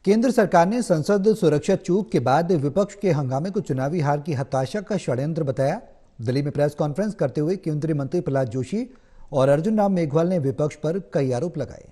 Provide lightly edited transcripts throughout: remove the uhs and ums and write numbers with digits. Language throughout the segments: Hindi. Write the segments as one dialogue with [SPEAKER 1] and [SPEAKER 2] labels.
[SPEAKER 1] केंद्र सरकार ने संसद सुरक्षा चूक के बाद विपक्ष के हंगामे को चुनावी हार की हताशा का षड्यंत्र बताया। दिल्ली में प्रेस कॉन्फ्रेंस करते हुए केंद्रीय मंत्री प्रहलाद जोशी और अर्जुन राम मेघवाल ने विपक्ष पर कई आरोप लगाए।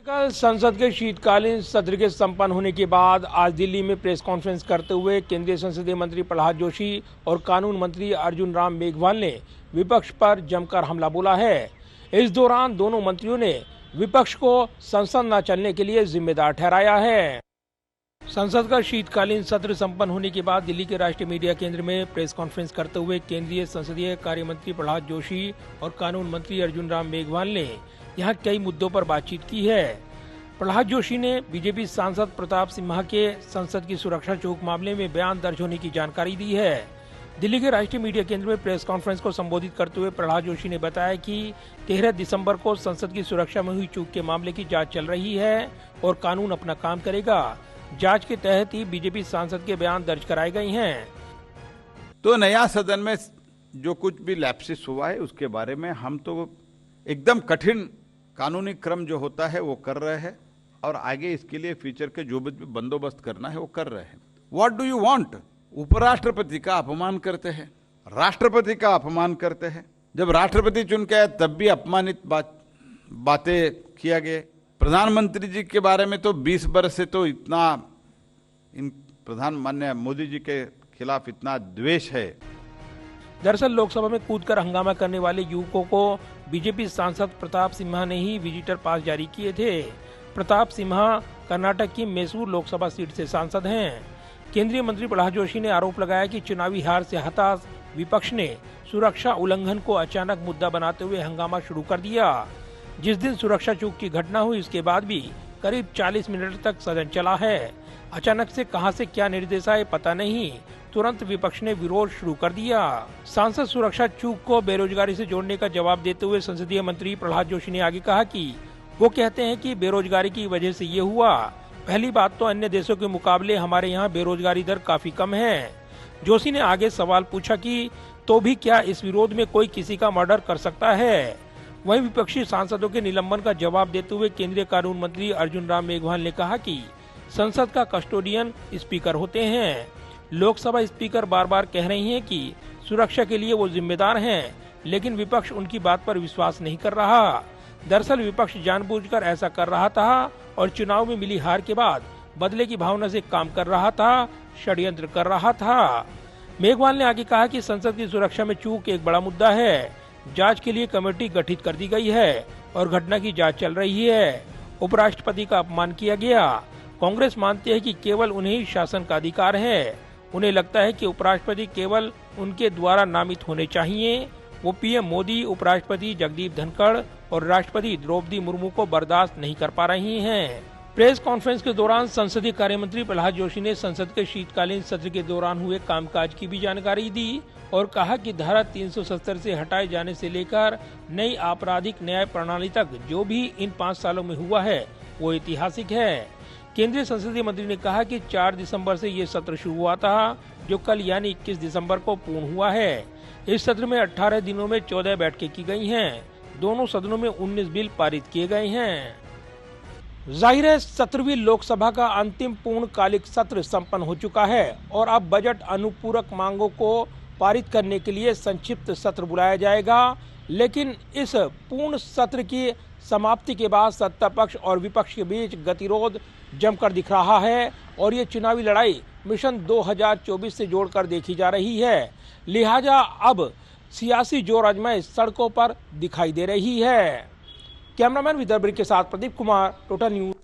[SPEAKER 2] कल संसद के शीतकालीन सत्र के संपन्न होने के बाद आज दिल्ली में प्रेस कॉन्फ्रेंस करते हुए केंद्रीय संसदीय मंत्री प्रहलाद जोशी और कानून मंत्री अर्जुन राम मेघवाल ने विपक्ष पर जमकर हमला बोला है। इस दौरान दोनों मंत्रियों ने विपक्ष को संसद न चलने के लिए जिम्मेदार ठहराया है। संसद का शीतकालीन सत्र संपन्न होने के बाद दिल्ली के राष्ट्रीय मीडिया केंद्र में प्रेस कॉन्फ्रेंस करते हुए केंद्रीय संसदीय कार्य मंत्री प्रहलाद जोशी और कानून मंत्री अर्जुन राम मेघवाल ने यहाँ कई मुद्दों पर बातचीत की है। प्रहलाद जोशी ने बीजेपी सांसद प्रताप सिम्हा के संसद की सुरक्षा चूक मामले में बयान दर्ज होने की जानकारी दी है। दिल्ली के राष्ट्रीय मीडिया केंद्र में प्रेस कॉन्फ्रेंस को संबोधित करते हुए प्रहलाद जोशी ने बताया कि 13 दिसंबर को संसद की सुरक्षा में हुई चूक के मामले की जांच चल रही है और कानून अपना काम करेगा। जांच के तहत ही बीजेपी सांसद के बयान दर्ज कराए गए हैं।
[SPEAKER 3] तो नया सदन में जो कुछ भी लैप्सिस हुआ है उसके बारे में हम तो एकदम कठिन कानूनी क्रम जो होता है वो कर रहे हैं और आगे इसके लिए फ्यूचर के जो भी बंदोबस्त करना है वो कर रहे हैं। What do you want? उपराष्ट्रपति का अपमान करते हैं, राष्ट्रपति का अपमान करते हैं। जब राष्ट्रपति चुन के आए तब भी अपमानित बातें किया गया। प्रधानमंत्री जी के बारे में तो 20 वर्ष से तो इतना इन माननीय मोदी जी के खिलाफ इतना द्वेष है।
[SPEAKER 2] दरअसल लोकसभा में कूदकर हंगामा करने वाले युवकों को बीजेपी सांसद प्रताप सिम्हा ने ही विजिटर पास जारी किए थे। प्रताप सिम्हा कर्नाटक की मैसूर लोकसभा सीट से सांसद हैं। केंद्रीय मंत्री प्रहलाद जोशी ने आरोप लगाया कि चुनावी हार से हताश विपक्ष ने सुरक्षा उल्लंघन को अचानक मुद्दा बनाते हुए हंगामा शुरू कर दिया। जिस दिन सुरक्षा चूक की घटना हुई उसके बाद भी करीब 40 मिनट तक सदन चला है। अचानक से कहां से क्या निर्देश आए पता नहीं, तुरंत विपक्ष ने विरोध शुरू कर दिया। सांसद सुरक्षा चूक को बेरोजगारी से जोड़ने का जवाब देते हुए संसदीय मंत्री प्रहलाद जोशी ने आगे कहा कि वो कहते हैं कि बेरोजगारी की वजह से ये हुआ। पहली बात तो अन्य देशों के मुकाबले हमारे यहाँ बेरोजगारी दर काफी कम है। जोशी ने आगे सवाल पूछा कि तो भी क्या इस विरोध में कोई किसी का मर्डर कर सकता है? वहीं विपक्षी सांसदों के निलंबन का जवाब देते हुए केंद्रीय कानून मंत्री अर्जुन राम मेघवाल ने कहा कि संसद का कस्टोडियन स्पीकर होते हैं। लोकसभा स्पीकर बार बार कह रही हैं कि सुरक्षा के लिए वो जिम्मेदार हैं, लेकिन विपक्ष उनकी बात पर विश्वास नहीं कर रहा। दरअसल विपक्ष जानबूझकर ऐसा कर रहा था और चुनाव में मिली हार के बाद बदले की भावना से काम कर रहा था, षड्यंत्र कर रहा था। मेघवाल ने आगे कहा कि संसद की सुरक्षा में चूक एक बड़ा मुद्दा है। जांच के लिए कमेटी गठित कर दी गई है और घटना की जांच चल रही है। उपराष्ट्रपति का अपमान किया गया। कांग्रेस मानती है कि केवल उन्हें ही शासन का अधिकार है। उन्हें लगता है कि उपराष्ट्रपति केवल उनके द्वारा नामित होने चाहिए। वो पीएम मोदी, उपराष्ट्रपति जगदीप धनखड़ और राष्ट्रपति द्रौपदी मुर्मू को बर्दाश्त नहीं कर पा रही हैं। प्रेस कॉन्फ्रेंस के दौरान संसदीय कार्य मंत्री प्रहलाद जोशी ने संसद के शीतकालीन सत्र के दौरान हुए कामकाज की भी जानकारी दी और कहा कि धारा 370 से हटाए जाने से लेकर नई आपराधिक न्याय प्रणाली तक जो भी इन 5 सालों में हुआ है वो ऐतिहासिक है। केंद्रीय संसदीय मंत्री ने कहा कि 4 दिसंबर से ये सत्र शुरू हुआ था, जो कल यानी 21 दिसंबर को पूर्ण हुआ है। इस सत्र में 18 दिनों में 14 बैठकें की गई हैं। दोनों सदनों में 19 बिल पारित किए गए हैं। जाहिर है 17वीं लोकसभा का अंतिम पूर्णकालिक सत्र संपन्न हो चुका है और अब बजट अनुपूरक मांगों को पारित करने के लिए संक्षिप्त सत्र बुलाया जाएगा। लेकिन इस पूर्ण सत्र की समाप्ति के बाद सत्ता पक्ष और विपक्ष के बीच गतिरोध जमकर दिख रहा है और ये चुनावी लड़ाई मिशन 2024 से जोड़कर देखी जा रही है। लिहाजा अब सियासी जोर आजमाइश सड़कों पर दिखाई दे रही है। कैमरामैन विदर्भ के साथ प्रदीप कुमार, टोटल न्यूज।